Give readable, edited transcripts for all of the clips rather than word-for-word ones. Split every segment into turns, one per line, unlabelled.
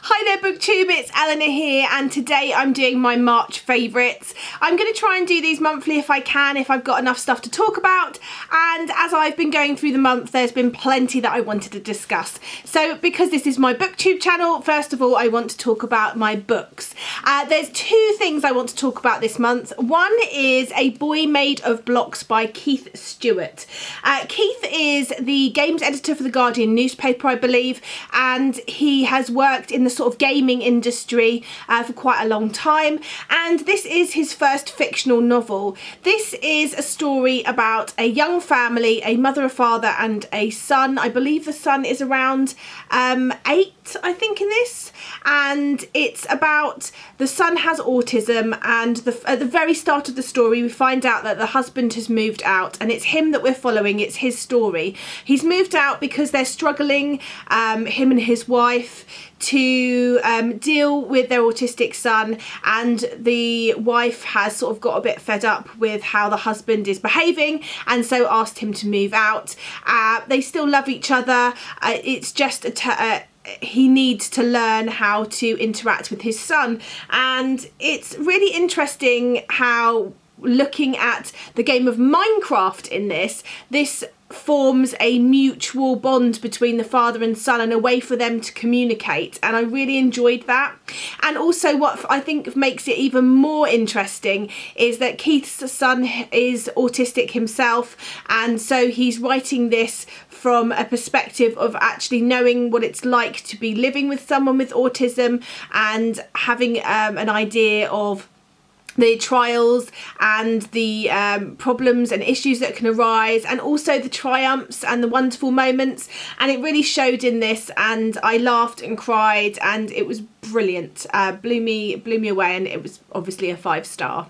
Hi there BookTube, it's Eleanor here, and today I'm doing my March favourites. I'm going to try and do these monthly if I can, if I've got enough stuff to talk about, and as I've been going through the month there's been plenty that I wanted to discuss. So because this is my BookTube channel, first of all I want to talk about my books. There's two things I want to talk about this month. One is A Boy Made of Blocks by Keith Stewart. Keith is the games editor for the Guardian newspaper, I believe, and he has worked in the sort of gaming industry for quite a long time, and this is his first fictional novel. This is a story about a young family, a mother, a father and a son. I believe the son is around 8, I think, in this, and it's about the son has autism, and at the very start of the story we find out that the husband has moved out, and it's him that we're following. It's his story. He's moved out because they're struggling, him and his wife, to deal with their autistic son, and the wife has sort of got a bit fed up with how the husband is behaving and so asked him to move out. They still love each other. It's just he needs to learn how to interact with his son, and it's really interesting how, looking at the game of Minecraft in this forms a mutual bond between the father and son and a way for them to communicate, and I really enjoyed that. And also what I think makes it even more interesting is that Keith's son is autistic himself, and so he's writing this from a perspective of actually knowing what it's like to be living with someone with autism and having an idea of the trials and the problems and issues that can arise, and also the triumphs and the wonderful moments, and it really showed in this, and I laughed and cried and it was brilliant. Blew me away, and it was obviously a 5-star.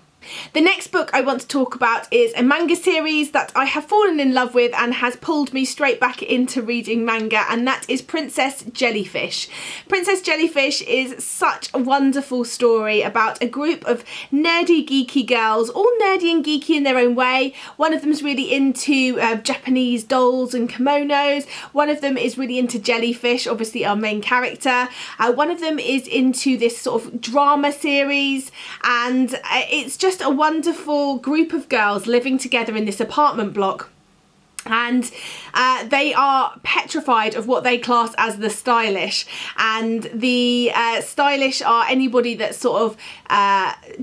The next book I want to talk about is a manga series that I have fallen in love with and has pulled me straight back into reading manga, and that is Princess Jellyfish. Princess Jellyfish is such a wonderful story about a group of nerdy, geeky girls, all nerdy and geeky in their own way. One of them is really into Japanese dolls and kimonos. One of them is really into jellyfish, obviously our main character. One of them is into this sort of drama series, and it's just a wonderful group of girls living together in this apartment block, and they are petrified of what they class as the stylish, and the stylish are anybody that sort of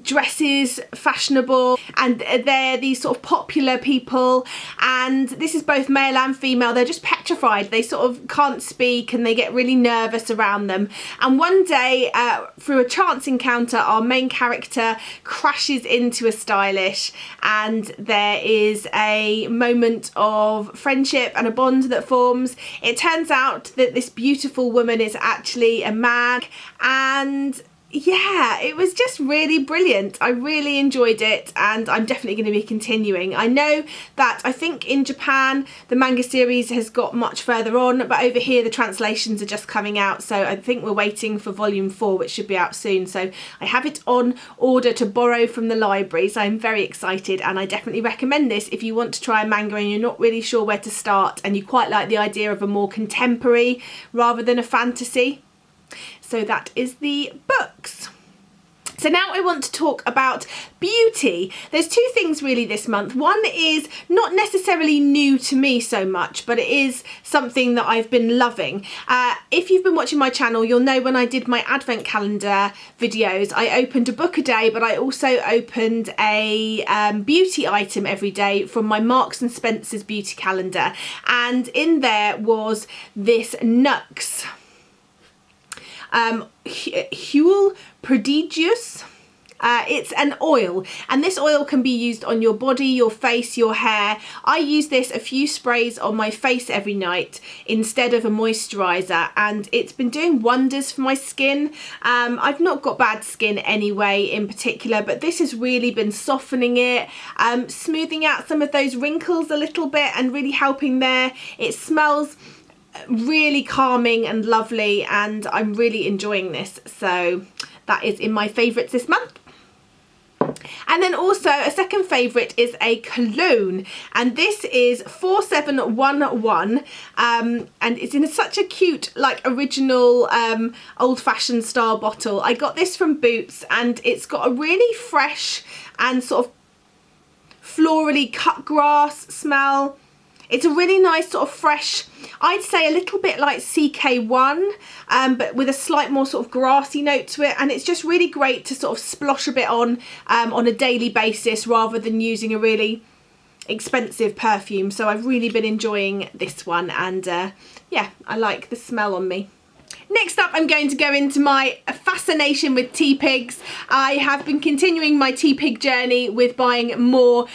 dresses fashionable, and they're these sort of popular people, and this is both male and female. They're just petrified. They sort of can't speak and they get really nervous around them, and one day through a chance encounter our main character crashes into a stylish, and there is a moment of friendship and a bond that forms. It turns out that this beautiful woman is actually a man, and yeah, it was just really brilliant. I really enjoyed it, and I'm definitely going to be continuing. I know that I think in Japan the manga series has got much further on, but over here the translations are just coming out, so I think we're waiting for volume 4, which should be out soon. So I have it on order to borrow from the library, so I'm very excited, and I definitely recommend this if you want to try a manga and you're not really sure where to start and you quite like the idea of a more contemporary rather than a fantasy. So that is the books. So now I want to talk about beauty. There's two things really this month. One is not necessarily new to me so much, but it is something that I've been loving. If you've been watching my channel, you'll know when I did my advent calendar videos, I opened a book a day, but I also opened a beauty item every day from my Marks and Spencer's beauty calendar. And in there was this Nux Huile Prodigious. It's an oil, and this oil can be used on your body, your face, your hair. I use this a few sprays on my face every night instead of a moisturiser, and it's been doing wonders for my skin. I've not got bad skin anyway in particular, but this has really been softening it, smoothing out some of those wrinkles a little bit and really helping there. It smells really calming and lovely, and I'm really enjoying this, so that is in my favourites this month. And then also a second favourite is a cologne, and this is 4711, and it's in such a cute, like, original old-fashioned style bottle. I got this from Boots, and it's got a really fresh and sort of florally cut grass smell. It's a really nice sort of fresh, I'd say a little bit like CK1, but with a slight more sort of grassy note to it, and it's just really great to sort of splosh a bit on a daily basis rather than using a really expensive perfume. So I've really been enjoying this one, and yeah, I like the smell on me. Next up, I'm going to go into my fascination with tea pigs. I have been continuing my tea pig journey with buying more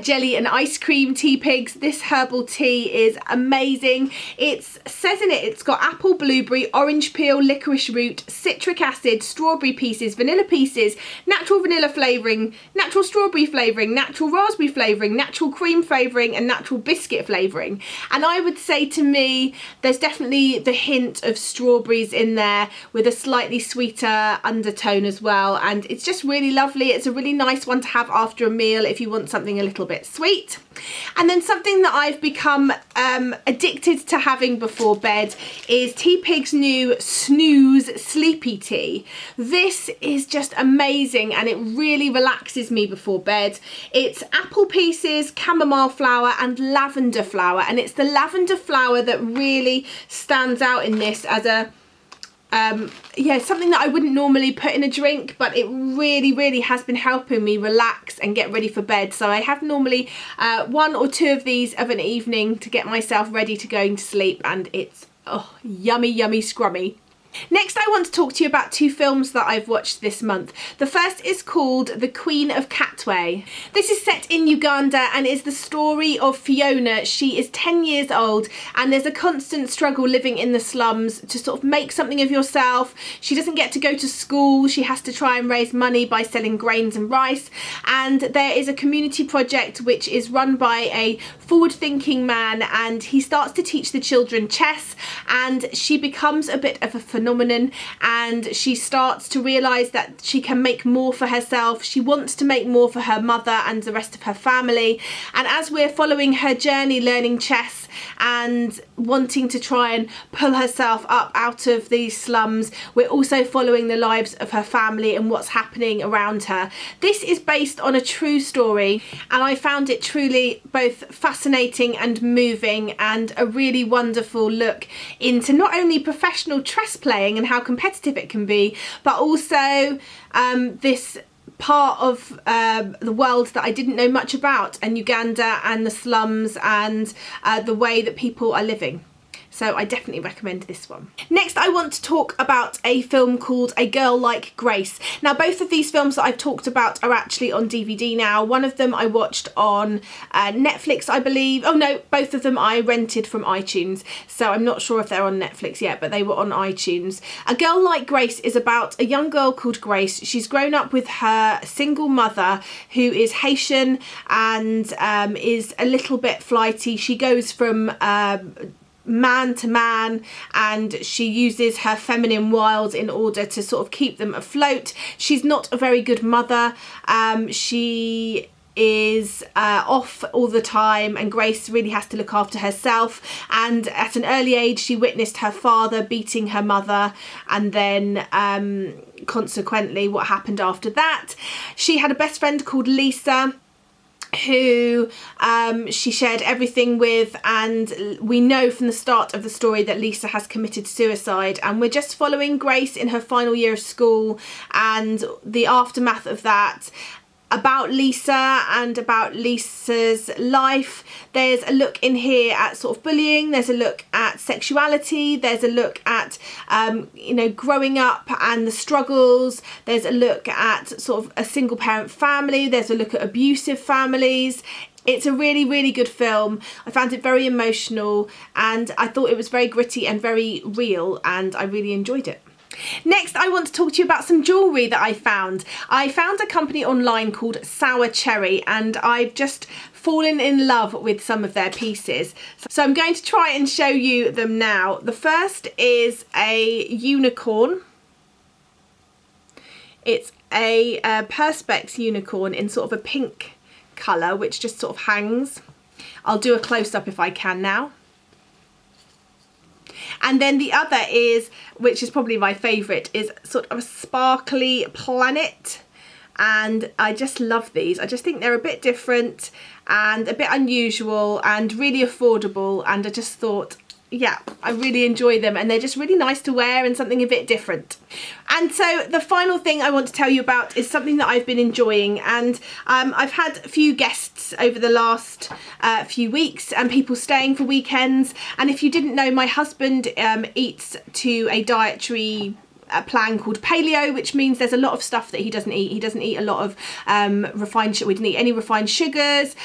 jelly and ice cream tea pigs. This herbal tea is amazing. It says in it, it's got apple, blueberry, orange peel, licorice root, citric acid, strawberry pieces, vanilla pieces, natural vanilla flavouring, natural strawberry flavouring, natural raspberry flavouring, natural cream flavouring, and natural biscuit flavouring. And I would say, to me, there's definitely the hint of strawberries in there with a slightly sweeter undertone as well, and it's just really lovely. It's a really nice one to have after a meal if you want something a little bit sweet. And then something that I've become addicted to having before bed is Tea Pig's new Snooze Sleepy Tea. This is just amazing, and it really relaxes me before bed. It's apple pieces, chamomile flower, and lavender flower, and it's the lavender flower that really stands out in this as a yeah, something that I wouldn't normally put in a drink, but it really has been helping me relax and get ready for bed. So I have normally 1 or 2 of these of an evening to get myself ready to go to sleep, and it's yummy scrummy. Next, I want to talk to you about 2 films that I've watched this month. The first is called The Queen of Katwe. This is set in Uganda and is the story of Fiona. She is 10 years old, and there's a constant struggle living in the slums to sort of make something of yourself. She doesn't get to go to school. She has to try and raise money by selling grains and rice. And there is a community project which is run by a forward-thinking man, and he starts to teach the children chess, and she becomes a bit of a phenomenon, and she starts to realise that she can make more for herself. She wants to make more for her mother and the rest of her family, and as we're following her journey learning chess and wanting to try and pull herself up out of these slums, we're also following the lives of her family and what's happening around her. This is based on a true story, and I found it truly both fascinating and moving, and a really wonderful look into not only professional chess playing and how competitive it can be, but also this part of the world that I didn't know much about, and Uganda and the slums and the way that people are living. So I definitely recommend this one. Next, I want to talk about a film called A Girl Like Grace. Now, both of these films that I've talked about are actually on DVD now. One of them I watched on Netflix, I believe. Oh no, both of them I rented from iTunes. So I'm not sure if they're on Netflix yet, but they were on iTunes. A Girl Like Grace is about a young girl called Grace. She's grown up with her single mother, who is Haitian and is a little bit flighty. She goes from man to man, and she uses her feminine wiles in order to sort of keep them afloat. She's not a very good mother. She is off all the time, and Grace really has to look after herself, and at an early age she witnessed her father beating her mother, and then consequently what happened after that. She had a best friend called Lisa, who she shared everything with, and we know from the start of the story that Lisa has committed suicide, and we're just following Grace in her final year of school and the aftermath of that, about Lisa and about Lisa's life. There's a look in here at sort of bullying, there's a look at sexuality, there's a look at you know, growing up and the struggles, there's a look at sort of a single parent family, there's a look at abusive families. It's a really good film. I found it very emotional, and I thought it was very gritty and very real, and I really enjoyed it. Next, I want to talk to you about some jewellery that I found. I found a company online called Sour Cherry, and I've just fallen in love with some of their pieces. So I'm going to try and show you them now. The first is a unicorn. It's a Perspex unicorn in sort of a pink colour, which just sort of hangs. I'll do a close-up if I can now. And then the other is, which is probably my favourite, is sort of a sparkly planet. And I just love these. I just think they're a bit different and a bit unusual and really affordable. And I just thought, yeah, I really enjoy them, and they're just really nice to wear and something a bit different. And so the final thing I want to tell you about is something that I've been enjoying, and I've had a few guests over the last few weeks and people staying for weekends. And if you didn't know, my husband eats to a dietary plan called paleo, which means there's a lot of stuff that he doesn't eat. He doesn't eat a lot of refined sugar. We didn't eat any refined sugars,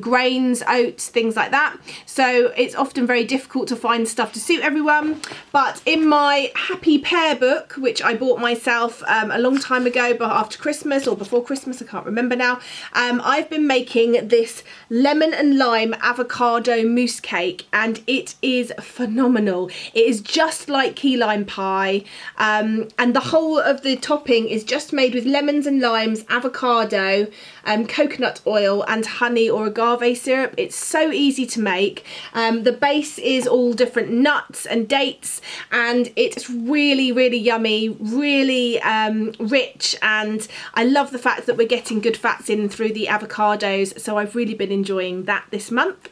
grains, oats, things like that. So it's often very difficult to find stuff to suit everyone. But in my Happy Pear book, which I bought myself a long time ago, but after Christmas or before Christmas, I can't remember now, I've been making this lemon and lime avocado mousse cake, and it is phenomenal. It is just like key lime pie. And the whole of the topping is just made with lemons and limes, avocado, coconut oil and honey or agave syrup. It's so easy to make. The base is all different nuts and dates, and it's really, really yummy, really rich, and I love the fact that we're getting good fats in through the avocados, so I've really been enjoying that this month.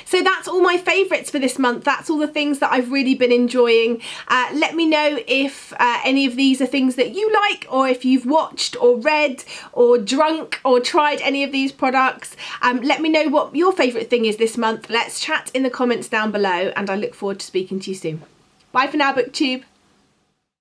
So that's all my favourites for this month. That's all the things that I've really been enjoying. Let me know if any of these are things that you like, or if you've watched or read or drunk or tried any of these products. Let me know what your favourite thing is this month. Let's chat in the comments down below, and I look forward to speaking to you soon. Bye for now, BookTube.